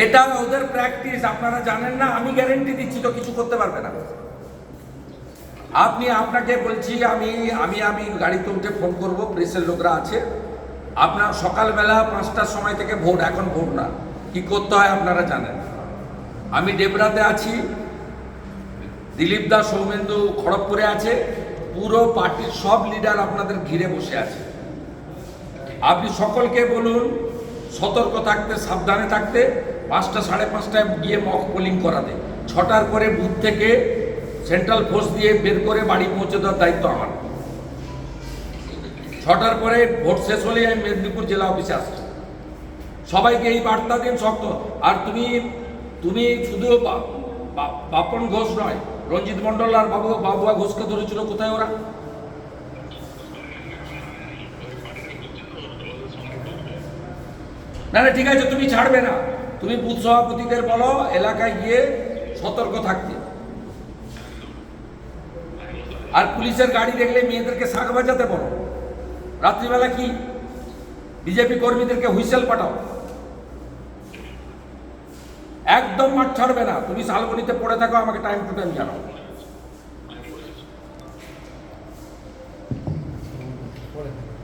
এটা ওদের প্র্যাকটিস, আপনারা জানেন না। আমি গ্যারেন্টি দিচ্ছি তো কিছু করতে পারবে না। আপনাকে বলছি, আমি গাড়িতে উঠে ফোন করব, প্রেসের লোকরা আছে। আপনার সকালবেলা 5টার সময় থেকে ভোট, এখন ভোট না, কি করতে হয় আপনারা জানেন। আমি ডেবরাতে আছি, দিলীপ দাস সৌমেন্দু খড়গপুরে আছে, পুরো পার্টির সব লিডার আপনাদের ঘিরে বসে আছে। আপনি সকলকে বলুন সতর্ক থাকতে, সাবধানে থাকতে। 5টা 5:30টায় গিয়ে মক পোলিং করাতে, 6টার পরে বুথ থেকে সেন্ট্রাল ফোর্স দিয়ে বের করে বাড়ি পৌঁছে দেওয়ার দায়িত্ব আমার। 6টার পরে ভোট শেষ হলেই আমি মেদিনীপুর জেলা অফিসে আসছি। সবাইকে এই বার্তা দিন শক্ত। আর তুমি শুধু বাপন ঘোষ নয়, রঞ্জিত মন্ডল আর বাবুয়া ঘোষকে ধরেছিল, কোথায় ওরা? না না, ঠিক আছে, তুমি ছাড়বে না। তুমি বুথ সভাপতিদের বলো এলাকায় গিয়ে সতর্ক থাকতে। আর পুলিশের গাড়ি দেখলে মেয়েদেরকে শাক বাজাতে বলো। রাত্রিবেলা কি বিজেপি কর্মীদেরকে হুইসেল পাঠাও। একদম মাঠ ছাড়বে না। তুমি শালবনিতে পড়ে থাকো, আমাকে টাইম টু টাইম জানাও।